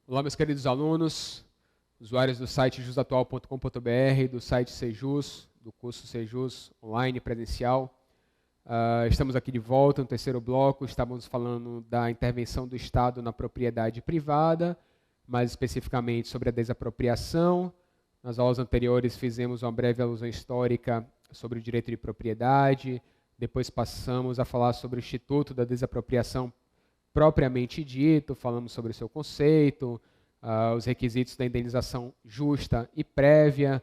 Olá, meus queridos alunos, usuários do site jusatual.com.br, do site Sejus, do curso Sejus online presencial. Estamos aqui de volta no terceiro bloco. Estávamos falando da intervenção do Estado na propriedade privada, mais especificamente sobre a desapropriação. Nas aulas anteriores fizemos uma breve alusão histórica sobre o direito de propriedade, depois passamos a falar sobre o Instituto da Desapropriação propriamente dito, falamos sobre o seu conceito, os requisitos da indenização justa e prévia,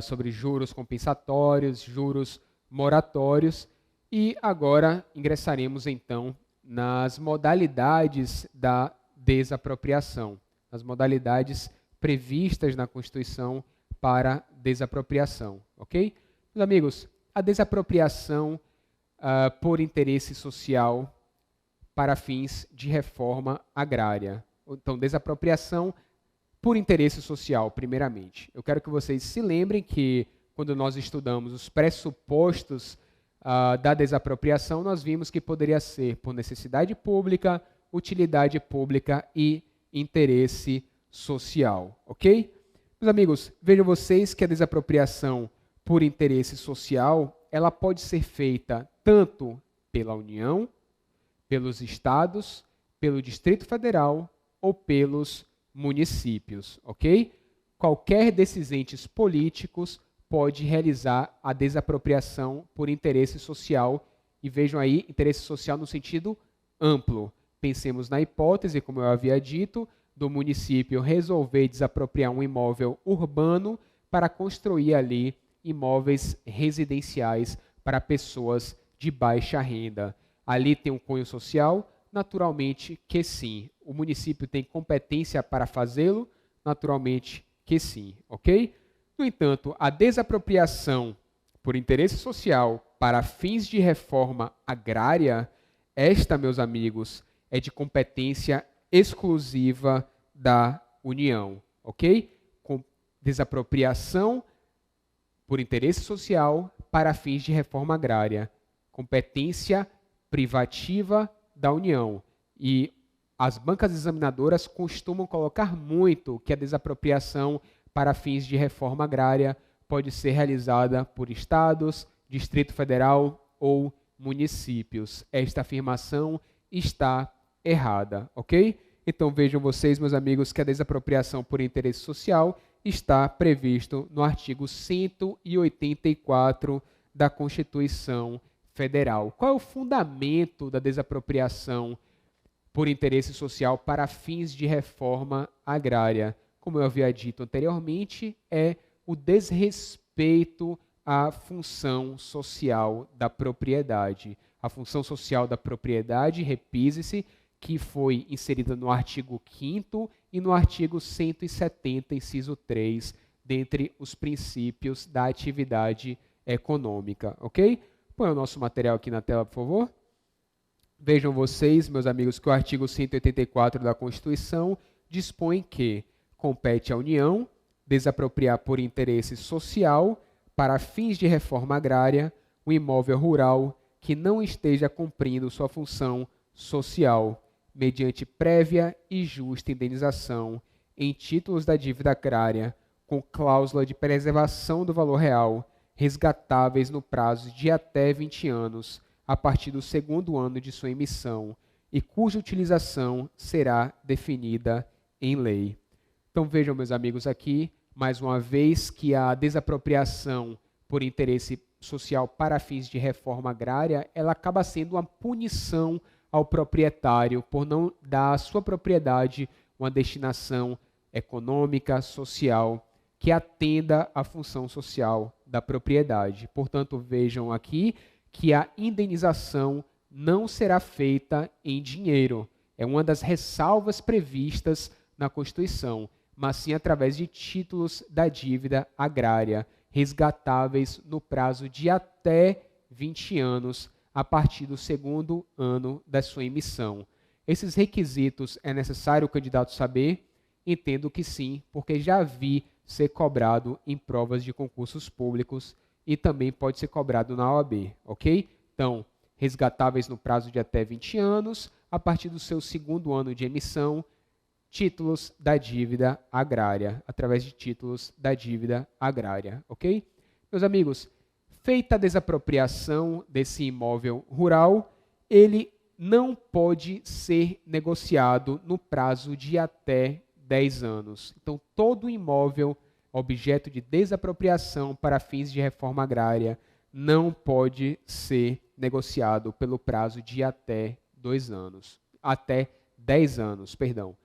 sobre juros compensatórios, juros moratórios, e agora ingressaremos então nas modalidades da desapropriação, as modalidades previstas na Constituição para desapropriação, ok? Meus amigos, a desapropriação por interesse social para fins de reforma agrária. Então, desapropriação por interesse social, primeiramente. Eu quero que vocês se lembrem que, quando nós estudamos os pressupostos da desapropriação, nós vimos que poderia ser por necessidade pública, utilidade pública e interesse social, ok? Meus amigos, vejam vocês que a desapropriação por interesse social, ela pode ser feita tanto pela União, pelos estados, pelo Distrito Federal ou pelos municípios, ok? Qualquer desses entes políticos pode realizar a desapropriação por interesse social, e vejam aí, interesse social no sentido amplo. Pensemos na hipótese, como eu havia dito, do município resolver desapropriar um imóvel urbano para construir ali imóveis residenciais para pessoas de baixa renda. Ali tem um cunho social? Naturalmente que sim. O município tem competência para fazê-lo? Naturalmente que sim, ok? No entanto, a desapropriação por interesse social para fins de reforma agrária, esta, meus amigos, é de competência exclusiva da União, ok? Com desapropriação por interesse social para fins de reforma agrária. Competência privativa da União. E as bancas examinadoras costumam colocar muito que a desapropriação para fins de reforma agrária pode ser realizada por estados, Distrito Federal ou municípios. Esta afirmação está errada, ok? Então vejam vocês, meus amigos, que a desapropriação por interesse social está previsto no artigo 184 da Constituição Federal. Qual é o fundamento da desapropriação por interesse social para fins de reforma agrária? Como eu havia dito anteriormente, é o desrespeito à função social da propriedade. A função social da propriedade, repise-se, que foi inserida no artigo 5º e no artigo 170, inciso 3, dentre os princípios da atividade econômica, ok? Põe o nosso material aqui na tela, por favor. Vejam vocês, meus amigos, que o artigo 184 da Constituição dispõe que compete à União desapropriar por interesse social, para fins de reforma agrária, o imóvel rural que não esteja cumprindo sua função social, mediante prévia e justa indenização em títulos da dívida agrária, com cláusula de preservação do valor real, resgatáveis no prazo de até 20 anos, a partir do segundo ano de sua emissão, e cuja utilização será definida em lei. Então vejam, meus amigos, aqui, mais uma vez, que a desapropriação por interesse social para fins de reforma agrária, ela acaba sendo uma punição ao proprietário por não dar à sua propriedade uma destinação econômica, social, que atenda à função social da propriedade. Portanto, vejam aqui que a indenização não será feita em dinheiro. É uma das ressalvas previstas na Constituição, mas sim através de títulos da dívida agrária, resgatáveis no prazo de até 20 anos, a partir do segundo ano da sua emissão. Esses requisitos é necessário o candidato saber? Entendo que sim, porque já vi ser cobrado em provas de concursos públicos e também pode ser cobrado na OAB, ok? Então, resgatáveis no prazo de até 20 anos, a partir do seu segundo ano de emissão, títulos da dívida agrária, através de títulos da dívida agrária, ok? Meus amigos, feita a desapropriação desse imóvel rural, ele não pode ser negociado no prazo de até 10 anos. Então, todo imóvel objeto de desapropriação para fins de reforma agrária não pode ser negociado pelo prazo de até 2 anos. Até 10 anos, perdão.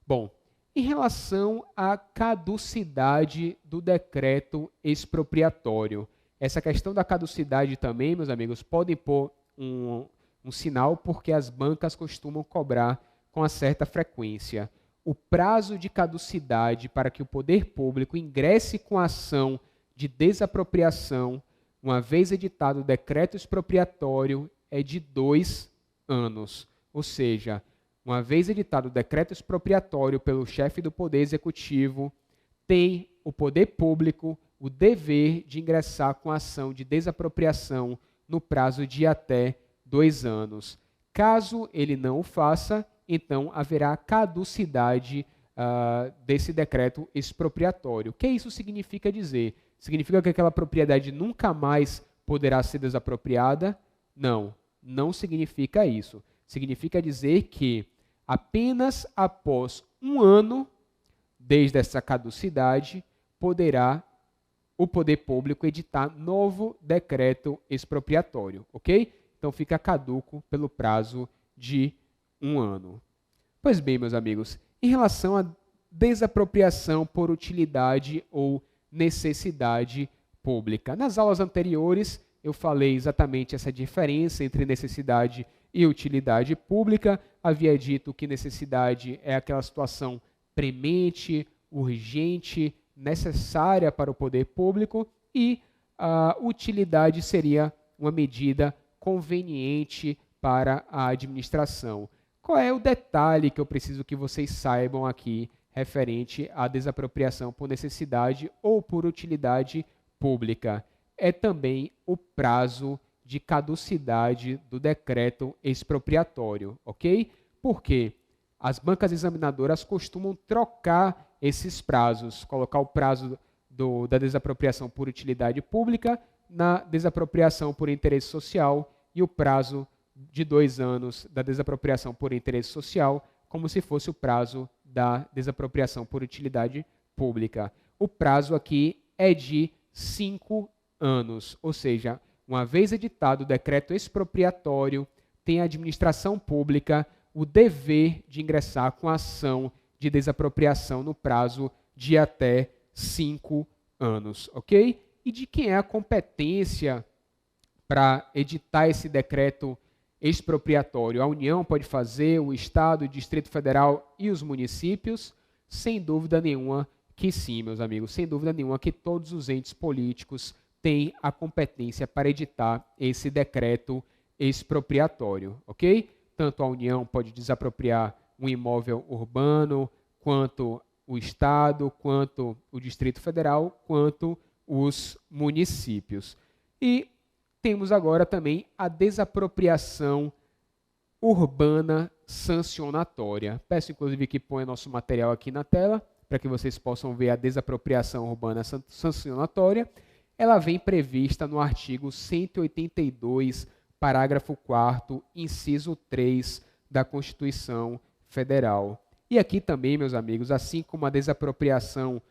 Bom, em relação à caducidade do decreto expropriatório, essa questão da caducidade também, meus amigos, podem pôr um sinal porque as bancas costumam cobrar com uma certa frequência. O prazo de caducidade para que o poder público ingresse com a ação de desapropriação, uma vez editado o decreto expropriatório, é de 2 anos. Ou seja, uma vez editado o decreto expropriatório pelo chefe do Poder Executivo, tem o poder público o dever de ingressar com a ação de desapropriação no prazo de até 2 anos. Caso ele não o faça, então haverá caducidade desse decreto expropriatório. O que isso significa dizer? Significa que aquela propriedade nunca mais poderá ser desapropriada? Não, não significa isso. Significa dizer que apenas após 1 ano, desde essa caducidade, poderá o poder público editar novo decreto expropriatório, ok? Então fica caduco pelo prazo de 1 ano. Pois bem, meus amigos, em relação à desapropriação por utilidade ou necessidade pública. Nas aulas anteriores, eu falei exatamente essa diferença entre necessidade e utilidade pública. Havia dito que necessidade é aquela situação premente, urgente, necessária para o poder público e a utilidade seria uma medida conveniente para a administração. Qual é o detalhe que eu preciso que vocês saibam aqui referente à desapropriação por necessidade ou por utilidade pública? É também o prazo de caducidade do decreto expropriatório, ok? Porque as bancas examinadoras costumam trocar esses prazos, colocar o prazo da desapropriação por utilidade pública na desapropriação por interesse social e o prazo de 2 anos da desapropriação por interesse social como se fosse o prazo da desapropriação por utilidade pública. O prazo aqui é de 5 anos, ou seja, uma vez editado o decreto expropriatório, tem a administração pública o dever de ingressar com a ação de desapropriação no prazo de até 5 anos, ok? E de quem é a competência para editar esse decreto expropriatório? A União pode fazer, o Estado, o Distrito Federal e os municípios? Sem dúvida nenhuma que sim, meus amigos, sem dúvida nenhuma que todos os entes políticos têm a competência para editar esse decreto expropriatório, ok? Tanto a União pode desapropriar um imóvel urbano, quanto o Estado, quanto o Distrito Federal, quanto os municípios. E temos agora também a desapropriação urbana sancionatória. Peço, inclusive, que ponha nosso material aqui na tela, para que vocês possam ver a desapropriação urbana sancionatória. Ela vem prevista no artigo 182, parágrafo 4º, inciso 3 da Constituição Federal. E aqui também, meus amigos, assim como a desapropriação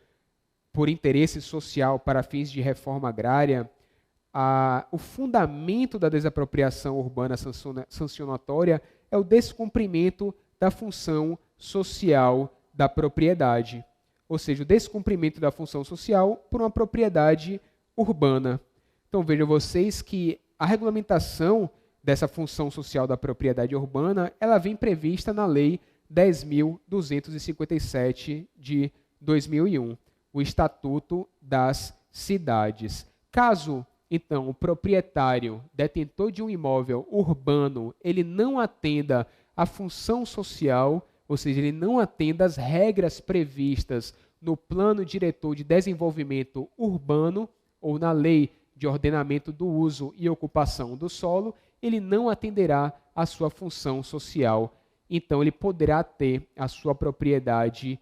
por interesse social para fins de reforma agrária, o fundamento da desapropriação urbana sancionatória é o descumprimento da função social da propriedade, ou seja, o descumprimento da função social por uma propriedade urbana. Então vejam vocês que a regulamentação dessa função social da propriedade urbana, ela vem prevista na Lei 10.257 de 2001, o Estatuto das Cidades. Caso, então, o proprietário, detentor de um imóvel urbano, ele não atenda à função social, ou seja, ele não atenda às regras previstas no Plano Diretor de Desenvolvimento Urbano ou na Lei de Ordenamento do Uso e Ocupação do Solo, ele não atenderá à sua função social. então ele poderá ter a sua propriedade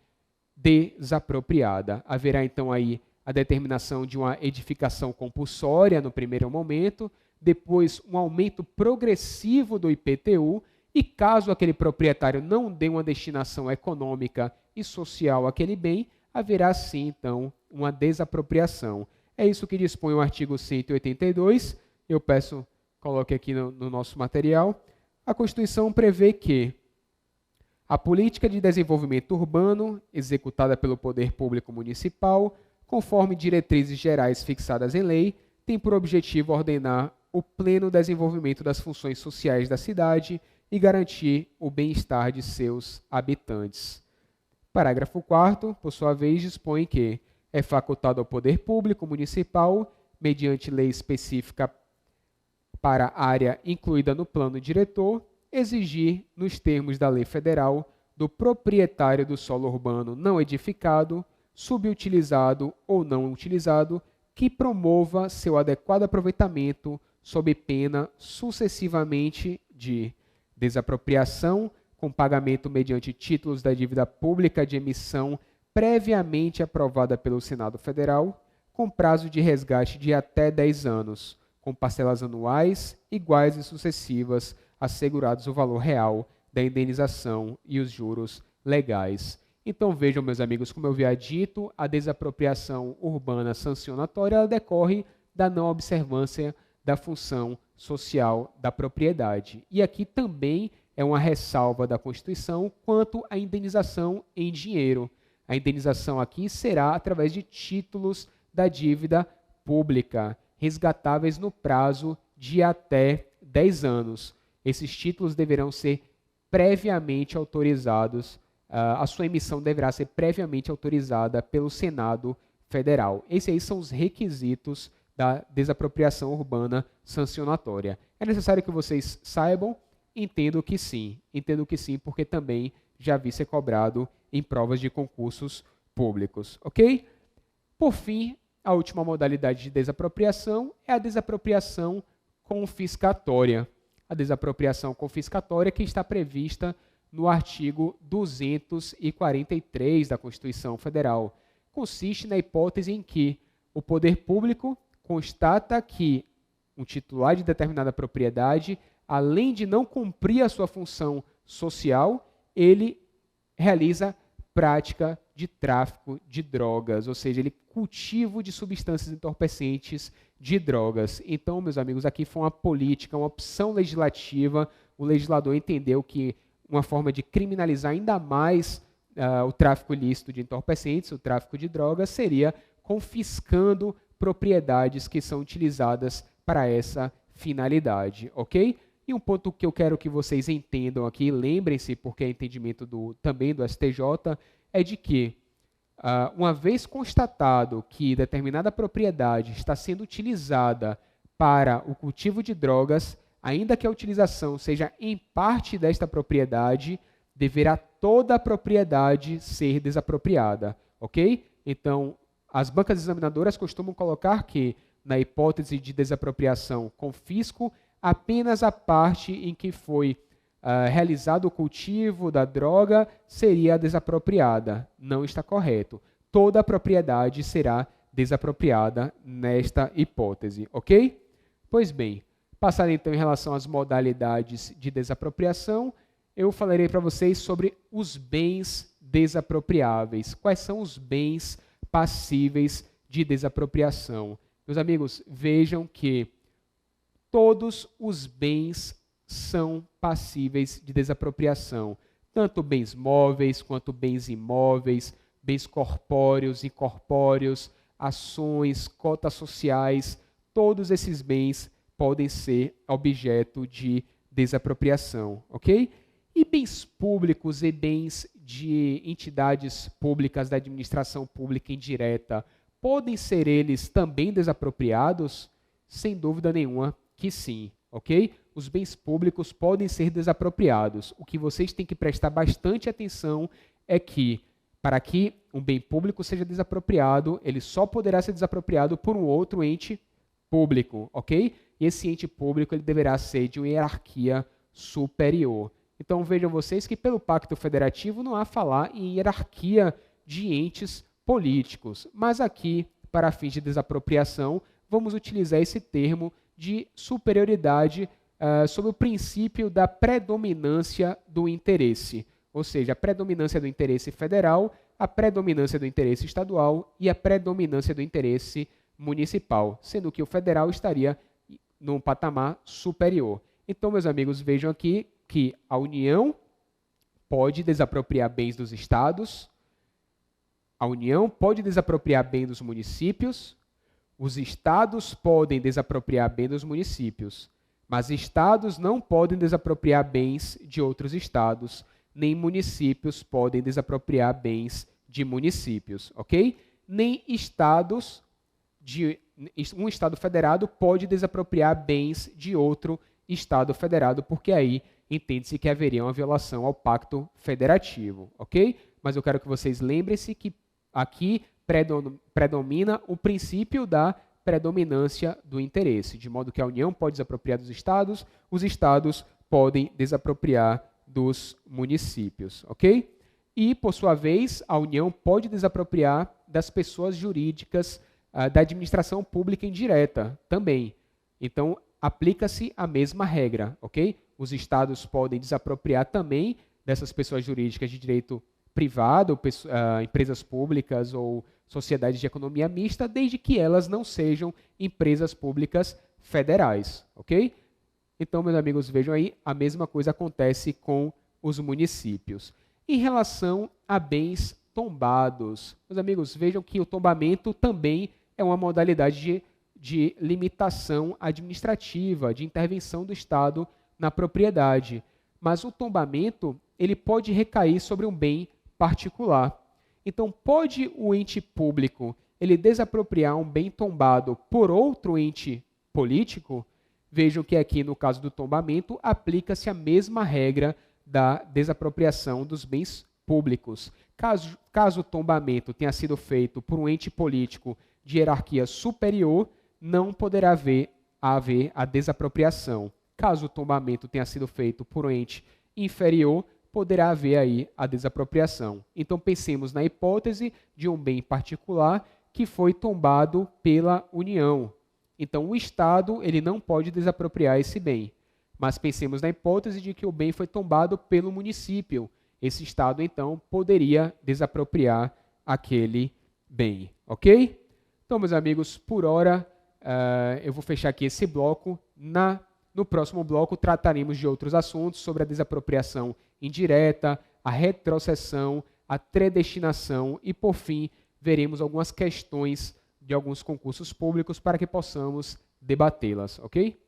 desapropriada. Haverá então aí a determinação de uma edificação compulsória no primeiro momento, depois um aumento progressivo do IPTU, e caso aquele proprietário não dê uma destinação econômica e social àquele bem, haverá sim então uma desapropriação. É isso que dispõe o artigo 182, eu peço, coloque aqui no nosso material. A Constituição prevê que a política de desenvolvimento urbano, executada pelo poder público municipal, conforme diretrizes gerais fixadas em lei, tem por objetivo ordenar o pleno desenvolvimento das funções sociais da cidade e garantir o bem-estar de seus habitantes. Parágrafo 4º, por sua vez, dispõe que é facultado ao poder público municipal, mediante lei específica para a área incluída no plano diretor, exigir, nos termos da lei federal, do proprietário do solo urbano não edificado, subutilizado ou não utilizado, que promova seu adequado aproveitamento sob pena sucessivamente de desapropriação, com pagamento mediante títulos da dívida pública de emissão previamente aprovada pelo Senado Federal, com prazo de resgate de até 10 anos, com parcelas anuais iguais e sucessivas, assegurados o valor real da indenização e os juros legais. Então vejam, meus amigos, como eu havia dito, a desapropriação urbana sancionatória ela decorre da não observância da função social da propriedade. E aqui também é uma ressalva da Constituição quanto à indenização em dinheiro. A indenização aqui será através de títulos da dívida pública, resgatáveis no prazo de até 10 anos. Esses títulos deverão ser previamente autorizados, a sua emissão deverá ser previamente autorizada pelo Senado Federal. Esses aí são os requisitos da desapropriação urbana sancionatória. É necessário que vocês saibam, entendo que sim, porque também já vi ser cobrado em provas de concursos públicos, ok? Por fim, a última modalidade de desapropriação é a desapropriação confiscatória. A desapropriação confiscatória que está prevista no artigo 243 da Constituição Federal. Consiste na hipótese em que o poder público constata que um titular de determinada propriedade, além de não cumprir a sua função social, ele realiza prática de tráfico de drogas, ou seja, ele cultivo de substâncias entorpecentes de drogas. Então, meus amigos, aqui foi uma política, uma opção legislativa. O legislador entendeu que uma forma de criminalizar ainda mais o tráfico ilícito de entorpecentes, o tráfico de drogas, seria confiscando propriedades que são utilizadas para essa finalidade, ok? E um ponto que eu quero que vocês entendam aqui, lembrem-se, porque é entendimento também do STJ, é de que, uma vez constatado que determinada propriedade está sendo utilizada para o cultivo de drogas, ainda que a utilização seja em parte desta propriedade, deverá toda a propriedade ser desapropriada, ok? Então, as bancas examinadoras costumam colocar que, na hipótese de desapropriação confisco, apenas a parte em que foi realizado o cultivo da droga seria desapropriada. Não está correto. Toda a propriedade será desapropriada nesta hipótese, ok? Pois bem, passando então em relação às modalidades de desapropriação, eu falarei para vocês sobre os bens desapropriáveis. Quais são os bens passíveis de desapropriação? Meus amigos, vejam que todos os bens são passíveis de desapropriação, tanto bens móveis quanto bens imóveis, bens corpóreos, incorpóreos, ações, cotas sociais, todos esses bens podem ser objeto de desapropriação, ok? E bens públicos e bens de entidades públicas da administração pública indireta, podem ser eles também desapropriados? Sem dúvida nenhuma que sim, ok? Os bens públicos podem ser desapropriados. O que vocês têm que prestar bastante atenção é que, para que um bem público seja desapropriado, ele só poderá ser desapropriado por um outro ente público, ok? E esse ente público ele deverá ser de uma hierarquia superior. Então vejam vocês que pelo Pacto Federativo não há falar em hierarquia de entes políticos, mas aqui, para fins de desapropriação, vamos utilizar esse termo de superioridade sobre o princípio da predominância do interesse, ou seja, a predominância do interesse federal, a predominância do interesse estadual e a predominância do interesse municipal, sendo que o federal estaria num patamar superior. Então, meus amigos, vejam aqui que a União pode desapropriar bens dos estados, a União pode desapropriar bens dos municípios, os estados podem desapropriar bens dos municípios, mas estados não podem desapropriar bens de outros estados, nem municípios podem desapropriar bens de municípios, ok? Nem estados um estado federado pode desapropriar bens de outro estado federado, porque aí entende-se que haveria uma violação ao pacto federativo, ok? Mas eu quero que vocês lembrem-se que aqui predomina o princípio da predominância do interesse, de modo que a União pode desapropriar dos estados, os estados podem desapropriar dos municípios, ok? E, por sua vez, a União pode desapropriar das pessoas jurídicas da administração pública indireta também. Então, aplica-se a mesma regra, ok? Os estados podem desapropriar também dessas pessoas jurídicas de direito privado, empresas públicas ou sociedades de economia mista, desde que elas não sejam empresas públicas federais, ok? Então, meus amigos, vejam aí, a mesma coisa acontece com os municípios. Em relação a bens tombados, meus amigos, vejam que o tombamento também é uma modalidade de limitação administrativa, de intervenção do Estado na propriedade. Mas o tombamento, ele pode recair sobre um bem particular. Então, pode o ente público ele desapropriar um bem tombado por outro ente político? Vejam que aqui, no caso do tombamento, aplica-se a mesma regra da desapropriação dos bens públicos. Caso o tombamento tenha sido feito por um ente político de hierarquia superior, não poderá haver a desapropriação. Caso o tombamento tenha sido feito por um ente inferior, poderá haver aí a desapropriação. Então, pensemos na hipótese de um bem particular que foi tombado pela União. Então, o Estado ele não pode desapropriar esse bem. Mas pensemos na hipótese de que o bem foi tombado pelo município. Esse Estado, então, poderia desapropriar aquele bem. Ok? Então, meus amigos, por hora, eu vou fechar aqui esse bloco. No próximo bloco, trataremos de outros assuntos sobre a desapropriação indireta, a retrocessão, a predestinação e, por fim, veremos algumas questões de alguns concursos públicos para que possamos debatê-las, ok?